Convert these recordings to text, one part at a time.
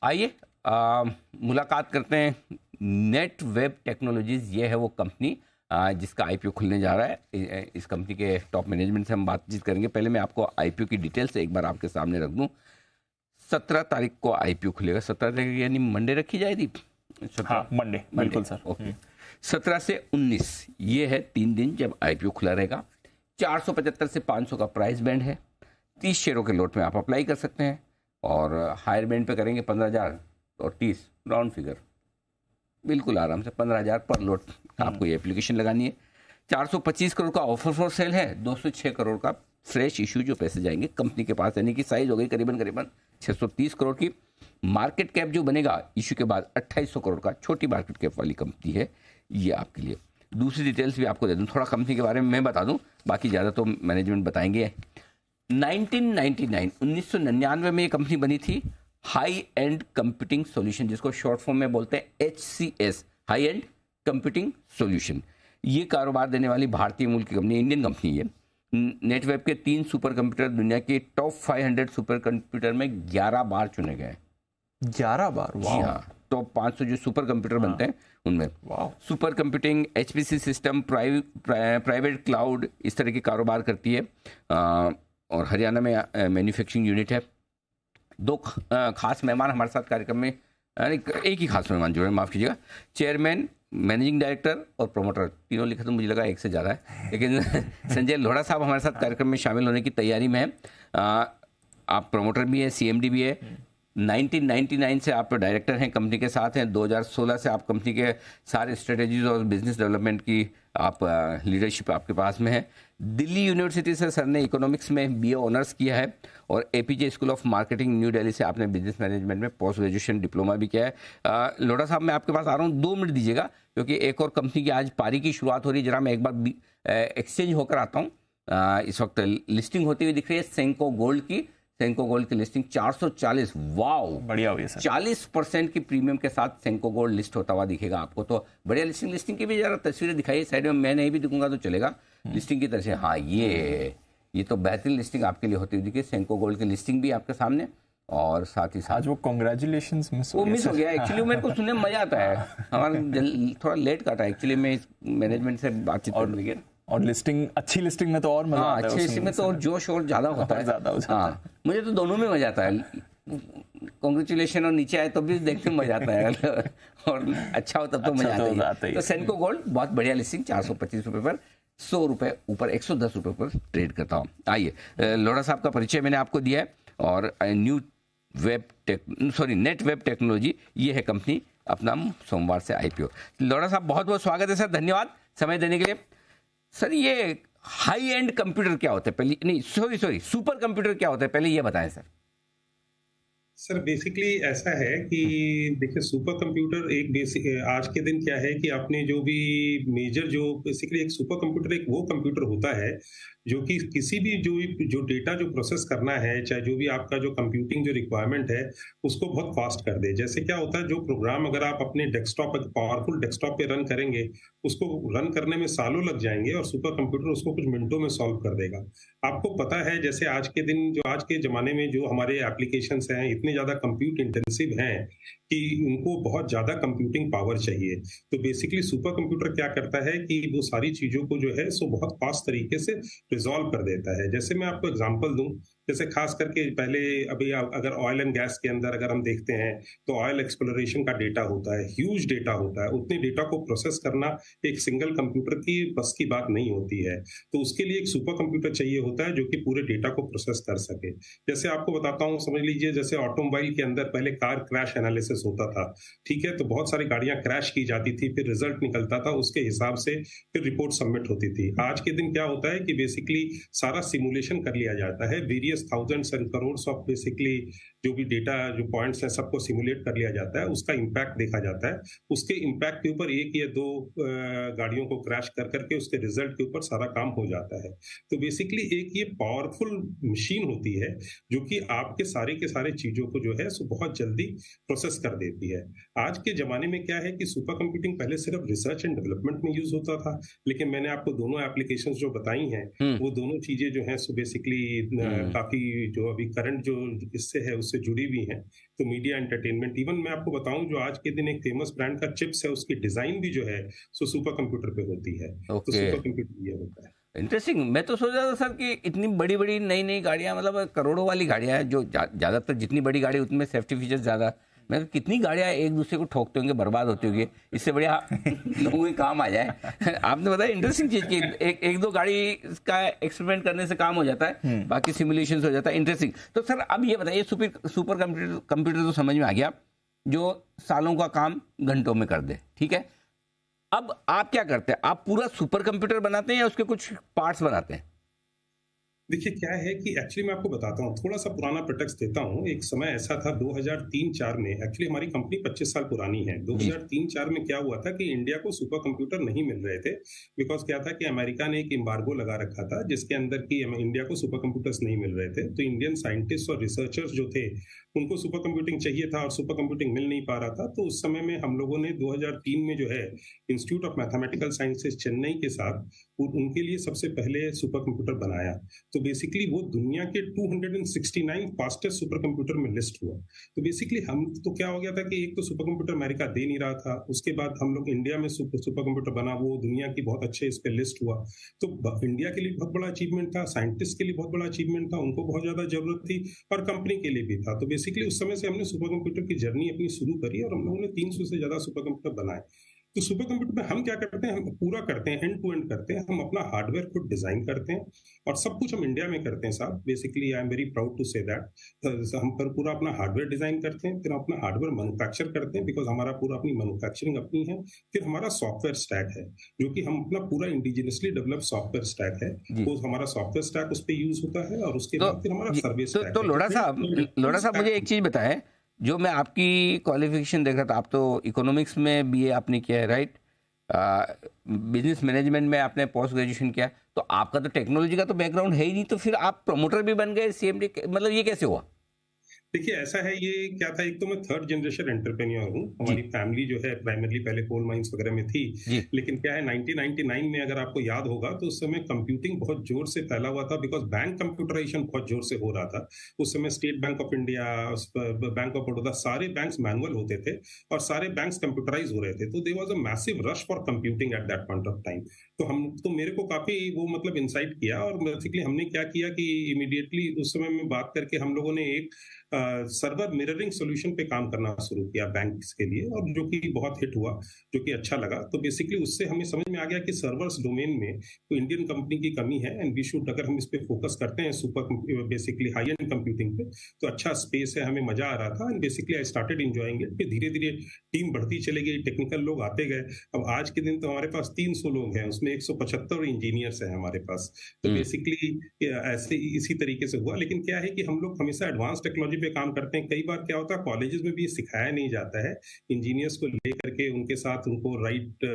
आइए मुलाकात करते हैं। नेट वेब टेक्नोलॉजीज, ये है वो कंपनी जिसका आईपीओ खुलने जा रहा है। इस कंपनी के टॉप मैनेजमेंट से हम बातचीत करेंगे। पहले मैं आपको आईपीओ की डिटेल्स एक बार आपके सामने रख दूं। 17 तारीख को आईपीओ खुलेगा। 17 तारीख यानी मंडे रखी जाएगी। हाँ, मंडे, बिल्कुल सर। ओके। 17 से 19 ये है 3 दिन जब आईपीओ खुला रहेगा। 475 से 500 का प्राइस बैंड है। 30 शेयरों के लोट में आप अप्लाई कर सकते हैं और हायर बैंड पे करेंगे 15,000 और 30 राउंड फिगर, बिल्कुल आराम से 15,000 पर लोट आपको ये एप्लीकेशन लगानी है। 425 करोड़ का ऑफर फॉर सेल है। 206 करोड़ का फ्रेश इशू जो पैसे जाएंगे कंपनी के पास, यानी कि साइज हो गई करीबन 630 करोड़ की। मार्केट कैप जो बनेगा इशू के बाद 2800 करोड़ का, छोटी मार्केट कैप वाली कंपनी है ये आपके लिए। दूसरी डिटेल्स भी आपको दे दूं, थोड़ा कंपनी के बारे में मैं बता दूं, बाकी ज़्यादा तो मैनेजमेंट बताएंगे। 1999 में ये कंपनी बनी थी। हाई एंड कंप्यूटिंग सॉल्यूशन, जिसको शॉर्ट फॉर्म में बोलते हैं HCS, high and computing solution. ये कारोबार देने वाली भारतीय मूल की कंपनी, इंडियन कंपनी है। नेटवेब के 3 सुपर कंप्यूटर दुनिया के टॉप 500 सुपर कंप्यूटर में 11 बार चुने गए। 11 बार? जी हाँ, टॉप 500 जो सुपर कंप्यूटर बनते हैं उनमें। Super computing, HPC system, private cloud, इस तरह के कारोबार करती है। और हरियाणा में मैन्युफैक्चरिंग यूनिट है। 2 खास मेहमान हमारे साथ कार्यक्रम में, एक ही खास मेहमान जो है, माफ़ कीजिएगा, चेयरमैन, मैनेजिंग डायरेक्टर और प्रोमोटर, तीनों लिखा तो मुझे लगा एक से ज़्यादा है, लेकिन संजय लोढ़ा साहब हमारे साथ कार्यक्रम में शामिल होने की तैयारी में है। आप प्रोमोटर भी है, CMD भी है। 1999 से आप डायरेक्टर हैं, कंपनी के साथ हैं। 2016 से आप कंपनी के सारे स्ट्रेटेजीज और बिजनेस डेवलपमेंट की आप लीडरशिप आपके पास में है। दिल्ली यूनिवर्सिटी से सर ने इकोनॉमिक्स में BA ऑनर्स किया है और APJ school of marketing new Delhi से आपने बिजनेस मैनेजमेंट में पोस्ट ग्रेजुएशन डिप्लोमा भी किया है। लोढ़ा साहब, मैं आपके पास आ रहा हूँ, 2 मिनट दीजिएगा, क्योंकि एक और कंपनी की आज पारी की शुरुआत हो रही है। जरा मैं एक बार एक्सचेंज होकर आता हूँ। इस वक्त लिस्टिंग होती हुई दिख रही है सेंको गोल्ड की। सेंको गोल्ड की लिस्टिंग 440, वाओ, बढ़िया हुई सर। 40% की प्रीमियम के साथ सेंको गोल्ड लिस्ट होता हुआ दिखेगा आपको। तो बढ़िया लिस्टिंग की भी जरा तस्वीरें दिखाइए साइड में। मैं नहीं भी दिखूंगा तो चलेगा लिस्टिंग की तरह से। हाँ, ये तो बेहतरीन लिस्टिंग आपके लिए होती हुई दिखी। सेंको गोल्ड की लिस्टिंग भी आपके सामने, और साथ ही साथ आज वो कॉन्ग्रेचुलेशंस मिस हो गया एक्चुअली। मेरे को सुनने में मजा आता है। हमारा थोड़ा लेट काटा एक्चुअली, मैं इस मैनेजमेंट से बातचीत करने लगे। और लिस्टिंग, अच्छी लिस्टिंग में तो और मजा आता है। अच्छी लिस्टिंग में तो और जोश और ज्यादा होता है। ज्यादा हो जाता है। मुझे तो दोनों में मजा आता है। कॉन्ग्रेचुलेशन और नीचे आए तो भी देखने में मजा आता है, और अच्छा हो तब तो मजा आता है। तो सेंको गोल्ड बहुत बढ़िया लिस्टिंग, 425 रुपए पर, 100 रुपए ऊपर, 110 रुपए पर ट्रेड करता हूँ। आइए, लोढ़ा साहब का परिचय मैंने आपको दिया है, और नेट वेब टेक्नोलॉजी, ये है कंपनी, अपना सोमवार से IPO। लोढ़ा साहब, बहुत बहुत स्वागत है सर, धन्यवाद समय देने के लिए। सर, ये हाई एंड कंप्यूटर क्या होता है पहले, नहीं सॉरी सुपर कंप्यूटर क्या होता है पहले ये बताएं सर। सर बेसिकली ऐसा है कि देखिए, सुपर कंप्यूटर एक बेसिक आज के दिन क्या है कि आपने जो भी मेजर, जो बेसिकली एक सुपर कंप्यूटर एक वो कंप्यूटर होता है जो कि किसी भी जो डेटा जो प्रोसेस करना है, चाहे जो भी आपका जो कंप्यूटिंग जो रिक्वायरमेंट है, उसको बहुत फास्ट कर दे। जैसे क्या होता है, जो प्रोग्राम अगर आप अपने डेस्कटॉप, पावरफुल डेस्कटॉप पे रन करेंगे, उसको रन करने में सालों लग जाएंगे, और सुपर कंप्यूटर उसको कुछ मिनटों में सॉल्व कर देगा। आपको पता है, जैसे आज के दिन, जो आज के जमाने में जो हमारे एप्लीकेशंस हैं, इतने ज्यादा कंप्यूट इंटेंसिव हैं कि उनको बहुत ज्यादा कंप्यूटिंग पावर चाहिए। तो बेसिकली सुपर कंप्यूटर क्या करता है कि वो सारी चीजों को जो है सो बहुत फास्ट तरीके से रिजॉल्व कर देता है। जैसे मैं आपको एग्जांपल दूं, जैसे खास करके पहले अभी अगर ऑयल एंड गैस के अंदर अगर हम देखते हैं, तो ऑयल एक्सप्लोरेशन का डेटा होता है, ह्यूज डेटा होता है। उतने डेटा को प्रोसेस करना एक सिंगल कंप्यूटर की बस की बात नहीं होती है। तो उसके लिए एक सुपर कंप्यूटर चाहिए होता है जो कि पूरे डेटा को प्रोसेस कर सके। जैसे आपको बताता हूँ, समझ लीजिए, जैसे ऑटोमोबाइल के अंदर पहले कार क्रैश एनालिसिस होता था, ठीक है, तो बहुत सारी गाड़ियां क्रैश की जाती थी, फिर रिजल्ट निकलता था, उसके हिसाब से फिर रिपोर्ट सबमिट होती थी। आज के दिन क्या होता है कि बेसिकली सारा सिमुलेशन कर लिया जाता है, various thousands and crores of basically जो भी डेटा, जो पॉइंट्स हैं, सबको सिमुलेट कर लिया जाता है, उसका इम्पैक्ट देखा जाता है। उसके इम्पैक्ट के ऊपर 1 या 2 गाड़ियों को क्रैश कर करके उसके रिजल्ट के ऊपर सारा काम हो जाता है। तो बेसिकली एक ये पावरफुल मशीन होती है जो कि आपके सारे के सारे चीजों को जो है सो बहुत जल्दी प्रोसेस कर देती है। आज के जमाने में क्या है कि सुपर कंप्यूटिंग पहले सिर्फ रिसर्च एंड डेवलपमेंट में यूज होता था, लेकिन मैंने आपको दोनों एप्लीकेशंस जो बताई हैं, वो दोनों चीजें जो हैं सो बेसिकली काफी जो अभी करंट जो इससे है उससे जुड़ी भी हैं। तो मीडिया एंटरटेनमेंट, इवन मैं आपको बताऊं जो आज के दिन एक फेमस ब्रांड का चिप्स है उसकी डिजाइन भी जो है सो सुपर कंप्यूटर पे होती है। तो सुपर कंप्यूटर ये होता है। इंटरेस्टिंग। मैं तो सोच रहा था सर कि इतनी बड़ी बड़ी नई नई गाड़ियां, मतलब करोड़ों वाली गाड़ियां हैं, जो ज़्यादातर जितनी बड़ी गाड़ी उतने सेफ्टी फीचर्स ज़्यादा। मैं कितनी गाड़ियां एक दूसरे को ठोकते होंगे, बर्बाद होती होगी, इससे बढ़िया लोगों के काम आ जाए। आपने बताया इंटरेस्टिंग चीज़ की एक दो गाड़ी का एक्सपेरिमेंट करने से काम हो जाता है, बाकी सिमुलेशन हो जाता है। इंटरेस्टिंग। तो सर अब ये बताइए, सुपर कंप्यूटर तो समझ में आ गया, जो सालों का काम घंटों में कर दे, ठीक है। अब आप क्या करते हैं? आप पूरा सुपर कंप्यूटर बनाते हैं या उसके कुछ पार्ट्स बनाते हैं? देखिए क्या है कि एक्चुअली मैं आपको बताता हूँ, थोड़ा सा पुराना प्रेटेक्स्ट देता हूँ। एक समय ऐसा था 2003-4 में, एक्चुअली हमारी कंपनी 25 साल पुरानी है। 2003-4 में क्या हुआ था कि इंडिया को सुपर कंप्यूटर नहीं मिल रहे थे, बिकॉज क्या था कि अमेरिका ने एक एम्बार्गो लगा रखा था जिसके अंदर की इंडिया को सुपर कंप्यूटर्स नहीं मिल रहे थे। तो इंडियन साइंटिस्ट और रिसर्चर्स जो थे उनको सुपर कंप्यूटिंग चाहिए था और सुपर कंप्यूटिंग मिल नहीं पा रहा था। तो उस समय में हम लोगों ने 2003 में जो है institute of mathematical sciences Chennai के साथ उनके लिए सबसे पहले सुपर कंप्यूटर बनाया। तो बेसिकली वो दुनिया के 269 फास्टेस्ट सुपर कंप्यूटर में लिस्ट हुआ। तो बेसिकली हम तो क्या हो गया था कि एक तो सुपर कंप्यूटर अमेरिका दे नहीं रहा था, उसके बाद हम लोग इंडिया में सुपर कंप्यूटर बना, वो दुनिया की बहुत अच्छे इस पे लिस्ट हुआ। तो इंडिया के लिए बहुत बड़ा अचीवमेंट था, साइंटिस्ट के लिए बहुत बड़ा अचीवमेंट था, उनको बहुत ज्यादा जरूरत थी और कंपनी के लिए भी था। तो बेसिकली उस समय से हमने सुपर कंप्यूटर की जर्नी अपनी शुरू करी और हम लोगों ने 300 से ज्यादा सुपर कंप्यूटर बनाए। तो सुपर कंप्यूटर में हम क्या करते हैं, हम पूरा करते हैं, एंड टू एंड करते हैं। हम अपना हार्डवेयर खुद डिजाइन करते हैं और सब कुछ हम इंडिया में करते हैं साहब। Basically I am very proud to say that हम पर पूरा अपना हार्डवेयर डिजाइन करते हैं, फिर हम अपना हार्डवेयर मैन्युफैक्चर करते हैं, बिकॉज हमारा पूरा अपनी मैन्युफैक्चरिंग अपनी है। फिर हमारा सॉफ्टवेयर स्टैक है जो कि हम अपना पूरा इंडिजिनियसली डेवलप सॉफ्टवेयर स्टैक है, वो हमारा सॉफ्टवेयर स्टैक उस पर यूज होता है। और उसके बाद फिर हमारा सर्विस स्टैक। तो लोढ़ा साहब मुझे एक चीज बताएं, जो मैं आपकी क्वालिफिकेशन देख रहा था, आप तो इकोनॉमिक्स में बीए आपने किया है, राइट? बिजनेस मैनेजमेंट में आपने पोस्ट ग्रेजुएशन किया, तो आपका तो टेक्नोलॉजी का तो बैकग्राउंड है ही नहीं, तो फिर आप प्रमोटर भी बन गए सीएमडी, मतलब ये कैसे हुआ? देखिए ऐसा है, ये क्या था, एक तो मैं थर्ड जनरेशन एंटरप्रेन्योर हूँ। हमारी फैमिली जो है प्राइमरली पहले कोल माइंस वगैरह में थी, लेकिन क्या है 1999 में अगर आपको याद होगा तो उस समय कंप्यूटिंग बहुत जोर से फैला हुआ था, बिकॉज बैंक कंप्यूटराइजेशन बहुत जोर से हो रहा था। उस समय state bank of India, bank of Baroda, सारे बैंक्स मैनुअल होते थे और सारे बैंक्स कंप्यूटराइज हो रहे थे। तो there was a massive rush for computing at that point of time. तो मेरे को काफी वो मतलब इंसाइट किया और बेसिकली हमने क्या किया कि इमीडिएटली उस समय में बात करके हम लोगों ने एक सर्वर मिररिंग सॉल्यूशन पे काम करना शुरू किया बैंक्स के लिए, और जो कि बहुत हिट हुआ, जो कि अच्छा लगा। तो बेसिकली उससे हमें समझ में आ गया कि सर्वर्स डोमेन में तो इंडियन कंपनी की कमी है एंड वी शुड, अगर हम इस पे फोकस करते हैं super basically high and computing पे, तो अच्छा स्पेस है, हमें मजा आ रहा था and basically I started enjoying it. फिर धीरे धीरे टीम बढ़ती चली गई, टेक्निकल लोग आते गए। अब आज के दिन तो हमारे पास 300 लोग हैं, उसमें 175 इंजीनियर्स हैं हमारे पास। तो बेसिकली ऐसे इसी तरीके से हुआ। लेकिन क्या है कि हम लोग हमेशा एडवांस टेक्नोलॉजी पे काम करते हैं। कई बार क्या होता है कॉलेजेस में भी सिखाया नहीं जाता है, इंजीनियर्स को लेकर के उनके साथ उनको राइट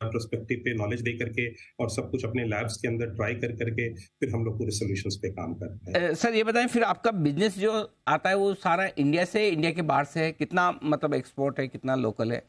पर्सपेक्टिव पे नॉलेज दे करके और सब कुछ अपने लैब्स के अंदर ट्राई कर करके फिर हम लोग पूरे सॉल्यूशंस पे काम करते हैं। सर ये बताएं, फिर आपका बिजनेस जो आता है वो सारा इंडिया से, इंडिया के बाहर से है? कितना मतलब एक्सपोर्ट है, कितना लोकल है?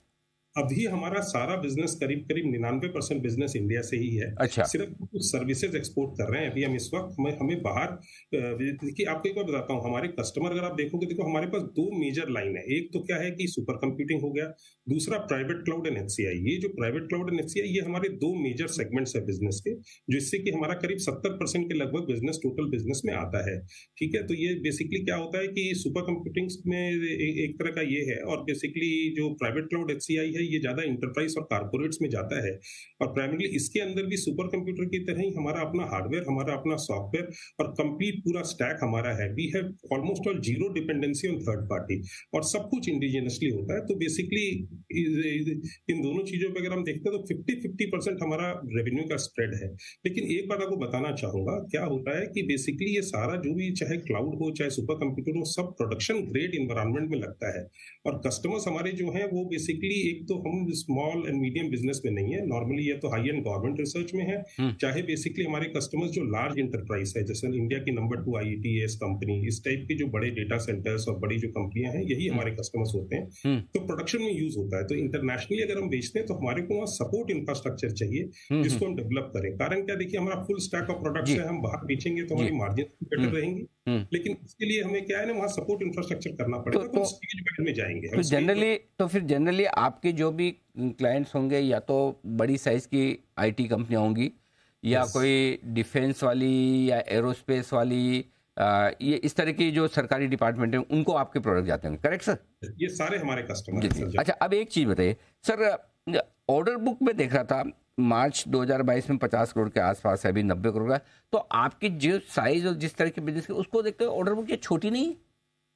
अभी हमारा सारा बिजनेस करीब 99% बिजनेस इंडिया से ही है। अच्छा। सिर्फ कुछ सर्विसेज एक्सपोर्ट कर रहे हैं अभी हम इस वक्त। हमें बाहर, देखिए आपको एक बार बताता हूँ, हमारे कस्टमर अगर आप देखोगे, देखो हमारे पास 2 मेजर लाइन है। एक तो क्या है कि सुपर कंप्यूटिंग हो गया, दूसरा प्राइवेट क्लाउड एंड एचसीआई। ये जो प्राइवेट क्लाउड एंड एचसीआई, ये हमारे 2 मेजर सेगमेंट्स है बिजनेस के, जिससे कि हमारा करीब 70% के लगभग बिजनेस टोटल बिजनेस में आता है। ठीक है, तो ये बेसिकली क्या होता है कि सुपर कंप्यूटिंग में एक तरह का ये है, और बेसिकली जो प्राइवेट क्लाउड एचसीआई है ये ज्यादा इंटरप्राइज और कारपोरेट्स में जाता है। और प्राइमरली इसके अंदर भी सुपर कंप्यूटर की तरह ही हमारा अपना हार्डवेयर, हमारा अपना सॉफ्टवेयर और कंप्लीट पूरा स्टैक हमारा है। We have almost all zero dependency on third party और सब कुछ इंडिजिनसली होता है। तो बेसिकली इन दोनों चीजों पे अगर हम देखते हैं तो 50-50% हमारा रेवेन्यू का स्प्रेड है। लेकिन एक बात आपको बताना चाहूंगा, क्या होता है कि बेसिकली ये सारा जो भी, चाहे क्लाउड हो चाहे सुपर कंप्यूटर हो, सब प्रोडक्शन ग्रेड इन्वायरमेंट में लगता है। और कस्टमर्स हमारे जो हैं वो बेसिकली, एक तो हम स्मॉल एंड मीडियम बिजनेस में नहीं है, नॉर्मली ये तो हाई एंड गवर्नमेंट रिसर्च में है, चाहे बेसिकली हमारे कस्टमर्स जो लार्ज इंटरप्राइज है, जैसे इंडिया की नंबर 2 IETS कंपनी, इस टाइप की जो बड़े डेटा सेंटर्स और बड़ी जो कंपनियां हैं, यही हमारे कस्टमर्स होते हैं। तो प्रोडक्शन में यूज होता है। तो इंटरनेशनली अगर हम बेचते हैं तो हमारे को वहाँ सपोर्ट इंफ्रास्ट्रक्चर चाहिए जिसको हम डेवलप करें। कारण क्या, देखिए हमारा फुल स्टैक ऑफ प्रोडक्ट्स है, हम बाहर बेचेंगे तो हमारी मार्जिन बेटर रहेंगी लेकिन इसके लिए हमें क्या है ना, वहाँ सपोर्ट इंफ्रास्ट्रक्चर करना पड़ेगा, तो स्टेज बैड में जाएंगे तो फिर जनरली आपके जो भी क्लाइंट्स होंगे या तो बड़ी साइज की आईटी कंपनियां होंगी या कोई डिफेंस वाली या एरोस्पेस वाली, ये इस तरह की जो सरकारी डिपार्टमेंट है उनको आपके प्रोडक्ट जाते हैं, करेक्ट सर? ये सारे हमारे कस्टमर हैं सर। अच्छा, अब एक चीज़ बताइए सर, ऑर्डर बुक में देख रहा था मार्च 2022 में 50 करोड़ के आसपास है, अभी 90 करोड़ का, तो आपकी जो साइज और जिस तरह के बिजनेस के उसको देखते हुए ऑर्डर बुक ये छोटी नहीं?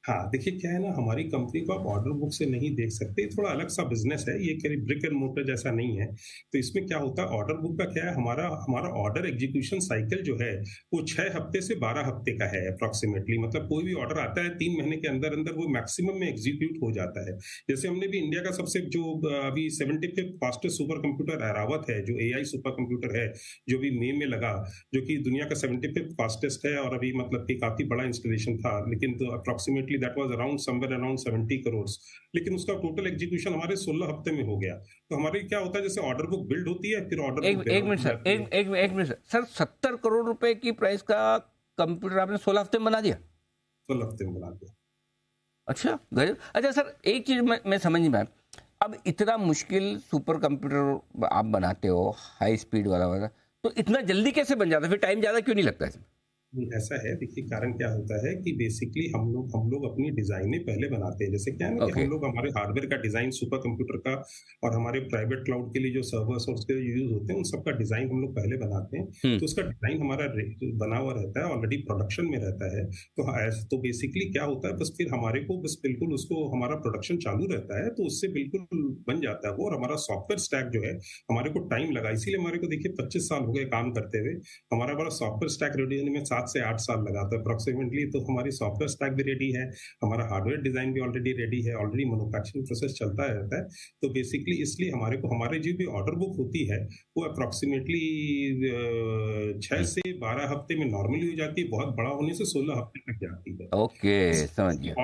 हाँ, देखिए क्या है ना, हमारी कंपनी को आप ऑर्डर बुक से नहीं देख सकते, थोड़ा अलग सा बिजनेस है ये, करीब ब्रिक एंड मोर्टर जैसा नहीं है। तो इसमें क्या होता है, ऑर्डर बुक का क्या है, हमारा ऑर्डर एग्जीक्यूशन साइकिल जो है वो 6 हफ्ते से 12 हफ्ते का है अप्रोक्सीमेटली। मतलब कोई भी ऑर्डर आता है 3 महीने के अंदर अंदर वो मैक्सिमम में एग्जीक्यूट हो जाता है। जैसे हमने भी इंडिया का सबसे जो अभी 75th fastest super computer Airavat है, जो AI सुपर कंप्यूटर है, जो भी मई में लगा, जो कि दुनिया का 75th फास्टेस्ट है, और अभी मतलब कि काफी बड़ा इंस्टॉलेशन था, लेकिन तो approximately that was somewhere around 70 crores, लेकिन उसका टोटल एग्जीक्यूशन हमारे 16 हफ्ते में हो गया। तो हमारे क्या होता है, जैसे ऑर्डर बुक बिल्ड होती है, फिर ऑर्डर एक मिनट सर, 70 करोड़ रुपए की प्राइस का कंप्यूटर आपने 16 हफ्ते में बना दिया? 16 हफ्ते में बना दिया। अच्छा, गजब। अच्छा सर, एक चीज मैं समझ नहीं पाया, अब इतना मुश्किल सुपर कंप्यूटर आप बनाते हो, हाई स्पीड वाला, तो इतना जल्दी कैसे बन जाता है? फिर टाइम ज्यादा क्यों नहीं लगता इसमें? ऐसा है, देखिए कारण क्या होता है कि बेसिकली हम लोग अपनी डिजाइने पहले बनाते हैं। जैसे क्या है ना कि हम लोग हमारे हार्डवेयर का डिजाइन सुपर कंप्यूटर का और हमारे प्राइवेट क्लाउड के लिए जो सर्वर्स और उसके यूज होते हैं उन सबका डिजाइन हम लोग पहले बनाते हैं। तो उसका डिजाइन हमारा बना हुआ रहता है, ऑलरेडी प्रोडक्शन में रहता है। तो बेसिकली क्या होता है, बस फिर हमारे को बस बिल्कुल उसको हमारा प्रोडक्शन चालू रहता है, तो उससे बिल्कुल बन जाता है वो। और हमारा सॉफ्टवेयर स्टैक जो है, हमारे को टाइम लगा, इसीलिए हमारे को देखिए 25 साल हो गए काम करते हुए। हमारा सॉफ्टवेयर स्टैक रेडी होने में 7 से 8 साल लगा था अप्रोक्सीमेटली। तो हमारी सॉफ्टवेयर स्टैक भी रेडी है, हमारा हार्डवेयर डिजाइन भी ऑलरेडी रेडी है, ऑलरेडी मैन्युफैक्चरिंग प्रोसेस चलता रहता है। तो बेसिकली इसलिए हमारे जो भी ऑर्डर बुक होती है वो अप्रोक्सीमेटली 6 से 12 हफ्ते में नॉर्मली हो जाती है, बहुत बड़ा होने से 16 हफ्ते तक जाती है। ओके, समझ गया।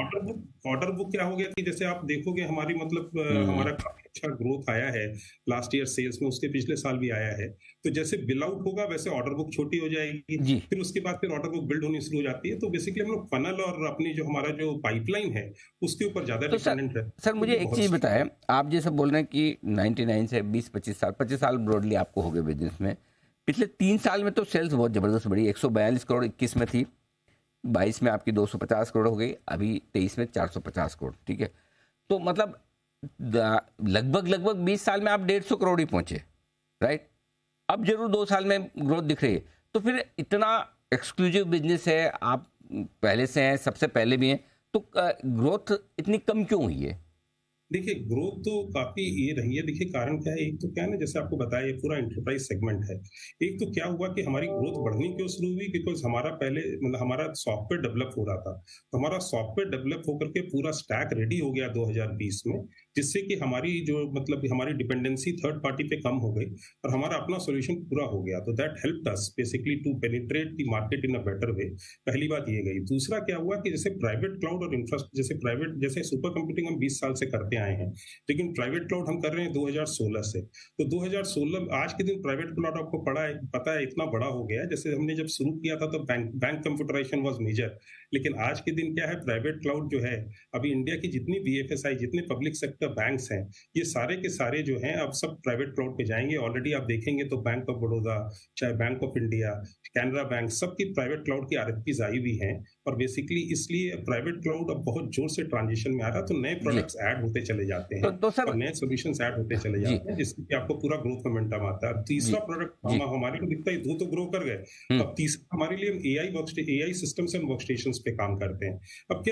ऑर्डर बुक क्या हो गया कि जैसे आप देखोगे हमारी मतलब हमारा काफी अच्छा ग्रोथ आया है लास्ट ईयर सेल्स में, उसके पिछले साल भी आया है। तो जैसे बिल आउट होगा वैसे ऑर्डर बुक छोटी हो जाएगी, फिर उसके बाद फिर ऑर्डर बुक बिल्ड होनी शुरू हो जाती है। तो बेसिकली हम लोग फनल और अपनी जो हमारा जो पाइपलाइन है उसके ऊपर ज्यादा डिपेंडेंट है। सर मुझे एक चीज बताएं, आप जैसे बोल रहे हैं कि 99 से 25 साल ब्रॉडली आपको हो गए बिजनेस में। पिछले 3 साल में तो सेल्स बहुत जबरदस्त बढ़ी, 142 करोड़ 21 में थी, 22 में आपकी 250 करोड़ हो गई, अभी 23 में 450 करोड़, ठीक है। तो मतलब लगभग 20 साल में आप 150 करोड़ ही पहुंचे, राइट? अब जरूर 2 साल में ग्रोथ दिख रही है। तो फिर इतना एक्सक्लूसिव बिजनेस है, आप पहले से हैं, सबसे पहले भी हैं, तो ग्रोथ इतनी कम क्यों हुई है? देखिए ग्रोथ तो काफी ये रही है। देखिए कारण क्या है, एक तो क्या है ना, जैसे आपको बताया ये पूरा एंटरप्राइज सेगमेंट है। एक तो क्या हुआ कि हमारी ग्रोथ बढ़नी क्यों शुरू हुई, बिकॉज हमारा पहले मतलब हमारा सॉफ्टवेयर डेवलप हो रहा था। तो हमारा सॉफ्टवेयर डेवलप होकर के पूरा स्टैक रेडी हो गया 2020 में, जिससे कि हमारी जो मतलब हमारी डिपेंडेंसी थर्ड पार्टी पे कम हो गई और हमारा अपना सोल्यूशन पूरा हो गया। तो that helped us basically to penetrate the market in a better way. पहली बात ये गई। दूसरा क्या हुआ कि जैसे प्राइवेट क्लाउड और इंफ्रास्ट्रक्चर जैसे सुपर कंप्यूटिंग हम 20 साल से करते आए हैं, लेकिन प्राइवेट क्लाउड हम कर रहे हैं 2016 से। तो 2016 आज के दिन प्राइवेट क्लाउड आपको पता है इतना बड़ा हो गया है। जैसे हमने जब शुरू किया था तो बैंक कंप्यूटराइजेशन वाज मेजर, लेकिन आज के दिन क्या है, प्राइवेट क्लाउड जो है, अभी इंडिया की जितनी BFSI जितने पब्लिक सेक्टर बैंक्स हैं, ये सारे के सारे जो हैं अब सब प्राइवेट क्लाउड पे जाएंगे। ऑलरेडी आप देखेंगे तो बैंक ऑफ बड़ौदा, चाहे bank of India, Canara bank, सबकी प्राइवेट क्लाउड की RFPs आई हुई हैं। और बेसिकली इसलिए प्राइवेट क्लाउड अब बहुत जोर से ट्रांजिशन में आ रहा है। तो नए प्रोडक्ट्स ऐड होते चले जाते हैं और नए सॉल्यूशंस ऐड होते चले जाते हैं, जिससे आपको पूरा ग्रोथ मोमेंटम आता है। तीसरा प्रोडक्ट हमारे को दिखता है, दो तो ग्रो कर गए। अब तीसरा हमारे लिए हम AI सिस्टम्स एंड वर्कस्टेशंस पे काम करते हैं। अब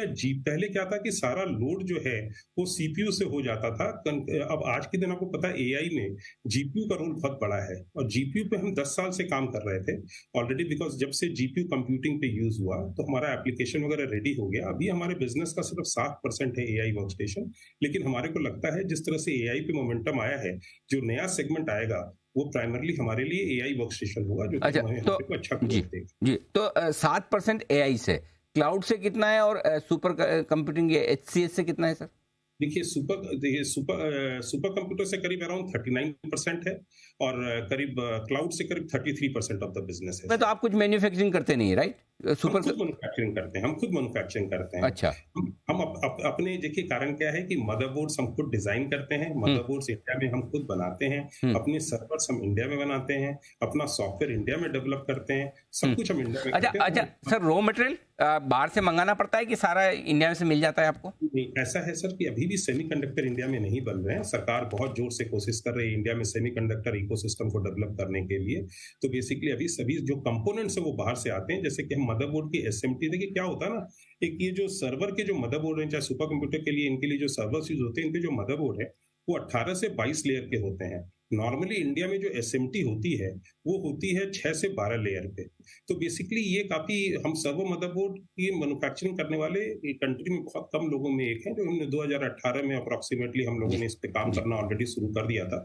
पहले क्या था कि सारा लोड जो है वो CPU से हो जाता था। अब आज के दिन आपको पता है AI में GPU का रोल बहुत बड़ा है, और GPU पे हम 10 साल से काम कर रहे थे ऑलरेडी, बिकॉज जब से GPU कंप्यूटिंग पे यूज हुआ तो हमारा एप्लीकेशन वगैरह रेडी हो गया। अभी हमारे बिजनेस का सिर्फ 7% है AI वर्कस्टेशन, लेकिन हमारे को लगता है जिस तरह से AI पे मोमेंटम आया है, जो नया सेगमेंट आएगा वो प्राइमरली हमारे लिए AI वर्कस्टेशन होगा, जो तो अच्छा जी, तो 7% AI से, क्लाउड से कितना है, और सुपर कंप्यूटिंग HCS से कितना है सर? देखिए सुपर कंप्यूटर से करीब अराउंड 39% है, और करीब क्लाउड से करीब 33% ऑफ द बिजनेस है। तो आप कुछ मैन्युफैक्चरिंग करते नहीं है, राइट? सुपर मैन्युफैक्चरिंग करते हैं, हम खुद मैन्युफैक्चरिंग करते हैं। अच्छा, हम अपने देखिए कारण क्या है कि मदरबोर्ड्स हम खुद डिजाइन करते हैं, मदरबोर्ड्स इंडिया में हम खुद बनाते हैं, अपने सर्वर्स हम इंडिया में बनाते हैं, अपना सॉफ्टवेयर इंडिया में डेवलप करते हैं, सब कुछ हम इंडिया में करते हैं। अच्छा सर, रॉ मटेरियल बाहर से मंगाना पड़ता है कि सारा इंडिया में से मिल जाता है आपको? नहीं, ऐसा है सर कि अभी भी सेमीकंडक्टर इंडिया में नहीं बन रहे हैं। सरकार बहुत जोर से कोशिश कर रही है इंडिया में सेमीकंडक्टर इकोसिस्टम को डेवलप करने के लिए। तो बेसिकली अभी सभी जो कंपोनेंट्स है वो बाहर से आते हैं, जैसे कि हम मदरबोर्ड की एसएमटी, देखिए क्या होता है ना, एक ये जो सर्वर के जो मदरबोर्ड हैं, चाहे सुपर कंप्यूटर के लिए, इनके लिए जो सर्वर्स यूज होते हैं, इनके जो मदरबोर्ड है वो 18 से 22 लेयर के होते हैं। नॉर्मली इंडिया में जो एसएमटी होती है वो होती है 6 से 12 लेयर पे। तो बेसिकली ये काफी, हम सर्वो मदरबोर्ड की मैन्युफैक्चरिंग करने वाले कंट्री में बहुत कम लोगों में एक है, जो हमने 2018 में अप्रोक्सीमेटली हम लोगों ने इस पे काम करना ऑलरेडी शुरू कर दिया था।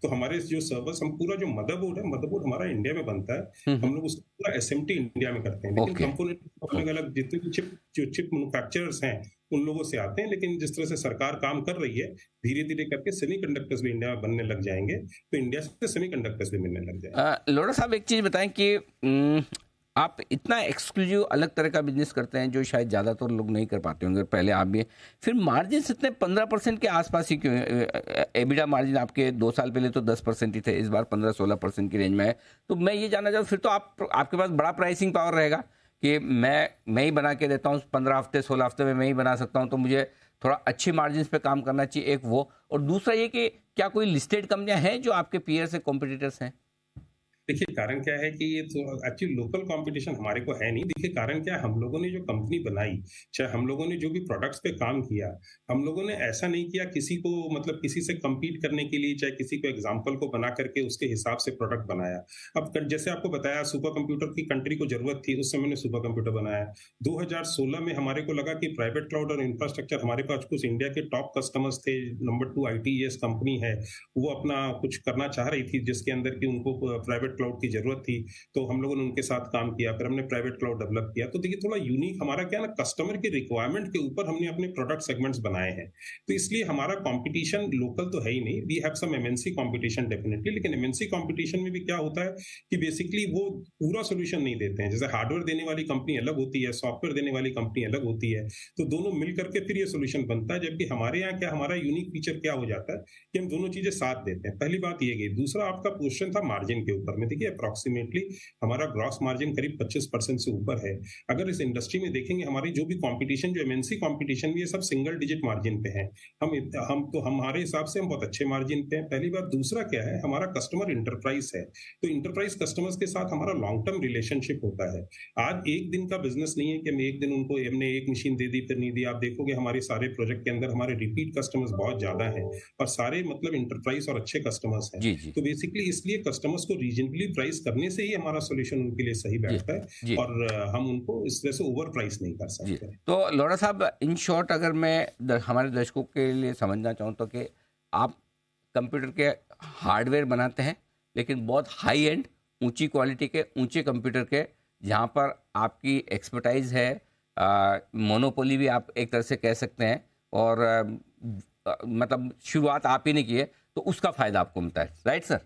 तो हमारे जो सर्वर्स, हम पूरा जो मदरबोर्ड है, मदरबोर्ड हमारा इंडिया में बनता है, हम लोग उसका पूरा एसएमटी इंडिया में करते हैं, लेकिन कंपोनेंट अलग अलग जितने भी चिप मैन्युफैक्चरर्स हैं उन लोगों से आते हैं। लेकिन जिस तरह से सरकार काम कर रही है, धीरे धीरे करके सेमीकंडक्टर्स भी इंडिया में बनने लग जाएंगे, तो इंडिया से सेमीकंडक्टर्स भी मिलने लग जाएंगे। लोढ़ा साहब, एक चीज बताएं कि आप इतना एक्सक्लूसिव अलग तरह का बिजनेस करते हैं जो शायद ज़्यादातर लोग नहीं कर पाते होंगे, पहले आप भी, फिर मार्जिन इतने 15% के आसपास ही क्यों? एबिडा मार्जिन आपके 2 साल पहले तो 10% ही थे, इस बार 15-16% की रेंज में है। तो मैं ये जानना चाहूँ, फिर तो आपके पास बड़ा प्राइसिंग पावर रहेगा कि मैं ही बना के देता हूँ, 15 हफ्ते 16 हफ्ते में मैं ही बना सकता हूँ, तो मुझे थोड़ा अच्छी मार्जिन पे काम करना चाहिए, एक वो। और दूसरा ये कि क्या कोई लिस्टेड कंपनियां हैं जो आपके पीयर से कॉम्पिटिटर्स हैं? देखिए कारण क्या है कि ये तो एक्चुअली लोकल कंपटीशन हमारे को है नहीं। देखिए कारण क्या है, हम लोगों ने जो कंपनी बनाई, चाहे हम लोगों ने जो भी प्रोडक्ट्स पे काम किया, हम लोगों ने ऐसा नहीं किया किसी को, मतलब किसी से compete करने के लिए, चाहे किसी को एग्जाम्पल को बना करके उसके हिसाब से प्रोडक्ट बनाया। अब जैसे आपको बताया, सुपर कंप्यूटर की कंट्री को जरूरत थी, उस समय ने सुपर कंप्यूटर बनाया। 2016 में हमारे को लगा कि प्राइवेट क्लाउड और इंफ्रास्ट्रक्चर, हमारे पास कुछ इंडिया के टॉप कस्टमर्स थे, नंबर 2 ITES कंपनी है, वो अपना कुछ करना चाह रही थी जिसके अंदर की उनको प्राइवेट क्लाउड की जरूरत थी, तो हम लोगों ने उनके साथ काम किया, फिर हमने प्राइवेट क्लाउड डेवलप किया। तो देखिए थोड़ा यूनिक हमारा क्या ना, कस्टमर के रिक्वायरमेंट के ऊपर हमने अपने प्रोडक्ट सेगमेंट्स बनाए हैं। तो इसलिए हमारा कंपटीशन लोकल तो है ही नहीं, we have some MNC competition definitely, लेकिन एमएनसी कंपटीशन में भी क्या होता है कि बेसिकली वो पूरा सोल्यूशन नहीं देते हैं। जैसे हार्डवेयर देने वाली कंपनी अलग होती है, सॉफ्टवेयर देने वाली कंपनी अलग होती है, तो दोनों मिल करके फिर ये सोल्यूशन बनता है। जबकि हमारे यहाँ क्या, हमारा यूनिक फीचर क्या हो जाता है कि हम दोनों चीजें साथ देते हैं। पहली बात ये गई। दूसरा आपका क्वेश्चन था मार्जिन के ऊपर में। देखिए अप्रोक्सीमेटली हमारा ग्रॉस मार्जिन करीब 25% से ऊपर है। अगर इस इंडस्ट्री में देखेंगे, हमारी जो भी कंपटीशन, जो एमएनसी कंपटीशन भी है, सब सिंगल डिजिट मार्जिन पे है। हम तो हमारे हिसाब से हम बहुत अच्छे मार्जिन पे हैं, पहली बात। दूसरा क्या है, हमारा कस्टमर इंटरप्राइज है, तो इंटरप्राइज कस्टमर्स के साथ हमारा लॉन्ग टर्म रिलेशनशिप होता है। आज एक दिन का बिजनेस नहीं है कि हम एक दिन उनको, हमने एक मशीन दे दी फिर नहीं दी। आप देखोगे हमारे सारे प्रोजेक्ट के अंदर हमारे रिपीट कस्टमर्स बहुत ज्यादा हैं, और सारे मतलब इंटरप्राइज और अच्छे कस्टमर्स हैं। तो बेसिकली इसलिए कस्टमर्स को रीजनेबली प्राइस करने से ही हमारा सॉल्यूशन उनके लिए सही बैठता है, और हम उनको इस तरह से ओवर प्राइस नहीं कर सकते। तो लोढ़ा साहब, इन शॉर्ट अगर मैं हमारे दर्शकों के लिए समझना चाहूँ तो कि आप कंप्यूटर के हार्डवेयर बनाते हैं, लेकिन बहुत हाई एंड, ऊंची क्वालिटी के, ऊंचे कंप्यूटर के, जहाँ पर आपकी एक्सपर्टाइज है, मोनोपोली भी आप एक तरह से कह सकते हैं, और मतलब शुरुआत आप ही ने की है, तो उसका फायदा आपको मिलता है, राइट सर?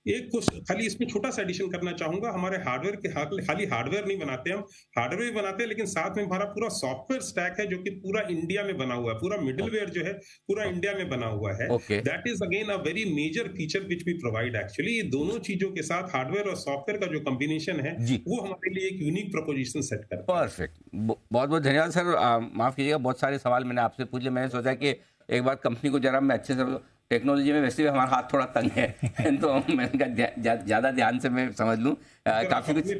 एक कुछ खाली इसमें छोटा सा एडिशन करना चाहूंगा, हमारे हार्डवेयर के खाली हार्डवेयर नहीं बनाते हम, हार्डवेयर बनाते हैं, लेकिन साथ में हमारा पूरा सॉफ्टवेयर स्टैक है जो कि पूरा इंडिया में बना हुआ है, पूरा मिडिलवेयर जो है पूरा इंडिया में बना हुआ है। That is again a very major feature which we provide. Actually ये दोनों चीजों के साथ हार्डवेयर और सॉफ्टवेयर का जो कॉम्बिनेशन है वो हमारे लिए एक यूनिक प्रोपोजिशन सेट करता है। परफेक्ट, बहुत बहुत धन्यवाद सर। माफ कीजिएगा, बहुत सारे सवाल मैंने आपसे पूछे। मैंने सोचा कि एक बार कंपनी को जरा मैं अच्छे से, टेक्नोलॉजी में वैसे भी हमारा हाथ थोड़ा तंग है तो मैंने कहा ज़्यादा ध्यान से मैं समझ लूँ। काफ़ी कुछ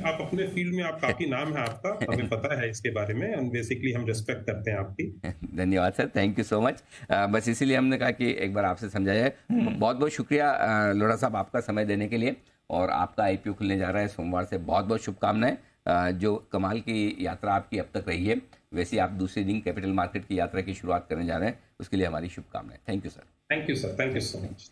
आप अपने फील्ड में आप काफ़ी नाम है आपका, हमें पता है इसके बारे में, और बेसिकली हम रिस्पेक्ट करते हैं आपकी। धन्यवाद sir, thank you so much. बस इसीलिए हमने कहा कि एक बार आपसे समझा जाए। बहुत बहुत शुक्रिया लोढ़ा साहब आपका समय देने के लिए, और आपका IPO खुलने जा रहा है सोमवार से, बहुत बहुत शुभकामनाएं। जो कमाल की यात्रा आपकी अब तक रही है, वैसे आप दूसरे दिन कैपिटल मार्केट की यात्रा की शुरुआत करने जा रहे हैं, उसके लिए हमारी शुभकामनाएं। Thank you sir. Thank you sir, thank you so much.